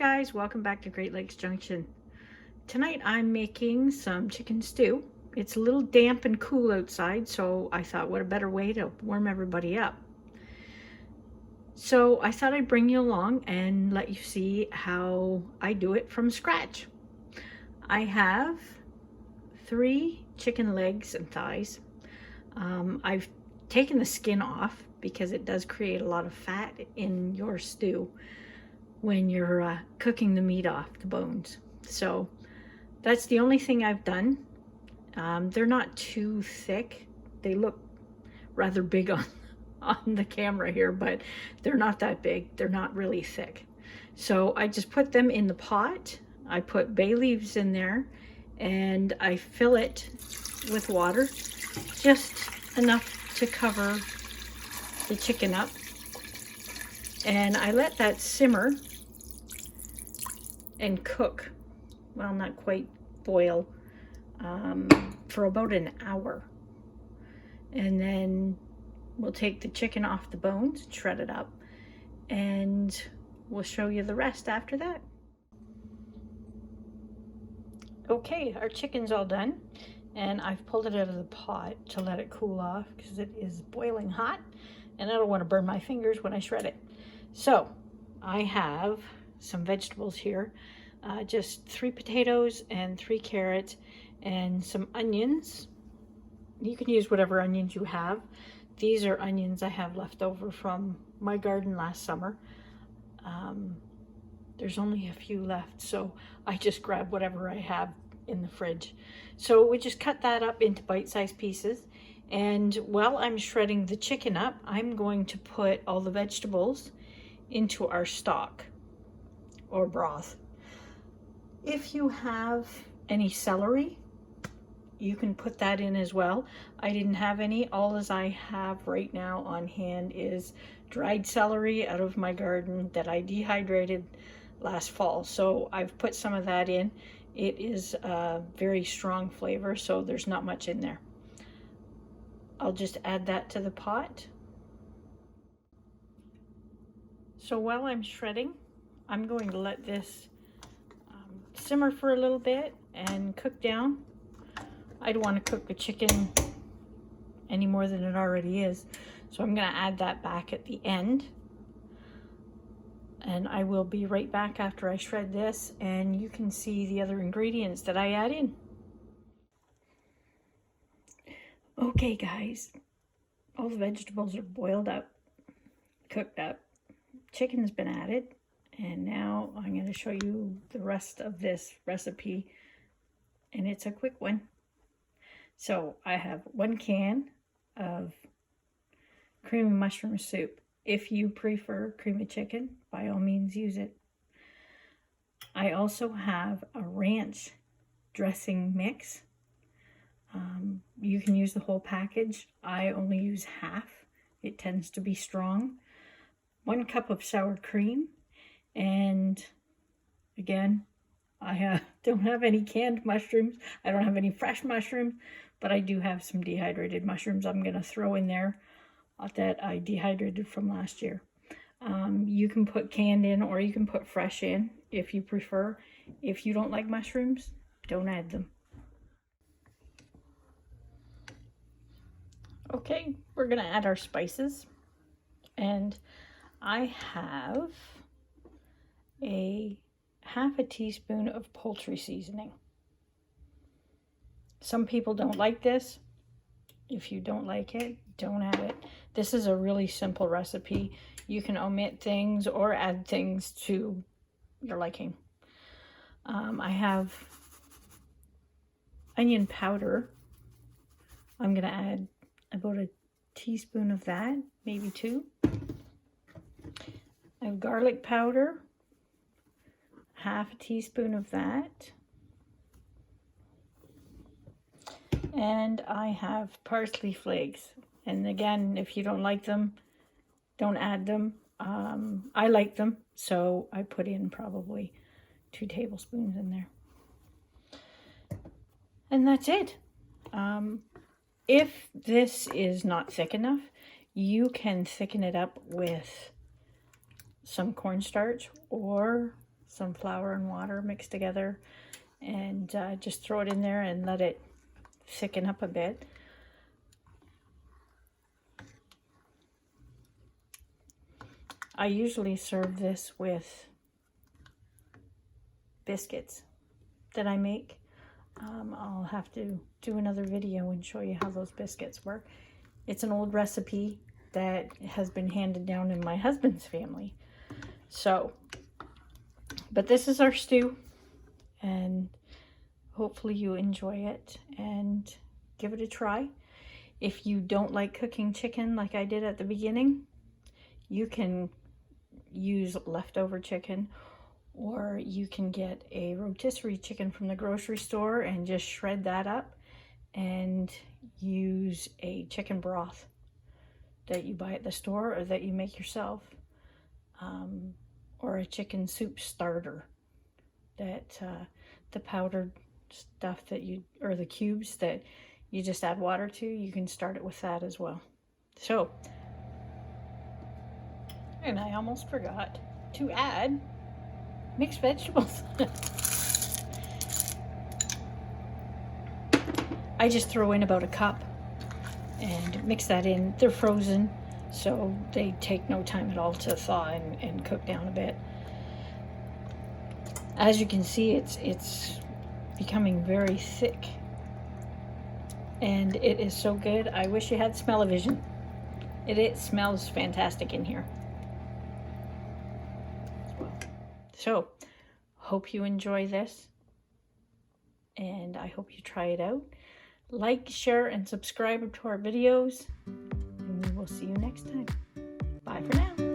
guys, welcome back to Great Lakes Junction. Tonight I'm making some chicken stew. It's a little damp and cool outside, so I thought what a better way to warm everybody up. So I thought I'd bring you along and let you see how I do it from scratch. I have 3 chicken legs and thighs. I've taken the skin off because it does create a lot of fat in your stew when you're cooking the meat off the bones. So that's the only thing I've done. They're not too thick. They look rather big on the camera here, but they're not that big. They're not really thick. So I just put them in the pot. I put bay leaves in there and I fill it with water, just enough to cover the chicken up. And I let that simmer and cook, well, not quite boil, for about an hour. And then we'll take the chicken off the bones, shred it up, and we'll show you the rest after that. Okay, our chicken's all done, and I've pulled it out of the pot to let it cool off because it is boiling hot, and I don't want to burn my fingers when I shred it. So I have some vegetables here, just 3 potatoes and 3 carrots and some onions. You can use whatever onions you have. These are onions I have left over from my garden last summer. There's only a few left, so I just grab whatever I have in the fridge. So we just cut that up into bite-sized pieces, and while I'm shredding the chicken up, I'm going to put all the vegetables into our stock or broth. If you have any celery, you can put that in as well. I didn't have any. All as I have right now on hand is dried celery out of my garden that I dehydrated last fall. So I've put some of that in. It is a very strong flavor, so there's not much in there. I'll just add that to the pot. So while I'm shredding, I'm going to let this simmer for a little bit and cook down. I don't want to cook the chicken any more than it already is, so I'm going to add that back at the end. And I will be right back after I shred this, and you can see the other ingredients that I add in. Okay guys, all the vegetables are boiled up, cooked up, chicken's been added, and now I'm going to show you the rest of this recipe, and it's a quick one. So I have 1 can of cream of mushroom soup. If you prefer cream of chicken, by all means use it. I also have a ranch dressing mix. You can use the whole package. I only use half. It tends to be strong. 1 cup of sour cream. And again, I don't have any canned mushrooms. I don't have any fresh mushrooms, but I do have some dehydrated mushrooms I'm going to throw in there that I dehydrated from last year. You can put canned in or you can put fresh in if you prefer. If you don't like mushrooms, don't add them. Okay, we're going to add our spices, and I have a half a teaspoon of poultry seasoning. Some people don't like this. If you don't like it, don't add it. This is a really simple recipe. You can omit things or add things to your liking. I have onion powder. I'm going to add about a teaspoon of that, maybe 2. I have garlic powder, half a teaspoon of that. And I have parsley flakes. And again, if you don't like them, don't add them. I like them, so I put in probably 2 tablespoons in there. And that's it. If this is not thick enough, you can thicken it up with some cornstarch or some flour and water mixed together, and just throw it in there and let it thicken up a bit. I usually serve this with biscuits that I make. I'll have to do another video and show you how those biscuits work. It's an old recipe that has been handed down in my husband's family. So, but this is our stew, and hopefully you enjoy it and give it a try. If you don't like cooking chicken like I did at the beginning, you can use leftover chicken, or you can get a rotisserie chicken from the grocery store and just shred that up and use a chicken broth that you buy at the store or that you make yourself, or a chicken soup starter, that the powdered stuff that you, or the cubes that you just add water to, you can start it with that as well. So, and I almost forgot to add mixed vegetables. I just throw in about a cup and mix that in. They're frozen, so they take no time at all to thaw and cook down a bit. As you can see, it's becoming very thick, and it is so good. I wish you had smell-o-vision. It smells fantastic in here. So, hope you enjoy this, and I hope you try it out. Like, share, and subscribe to our videos, and we will see you next time. Bye for now.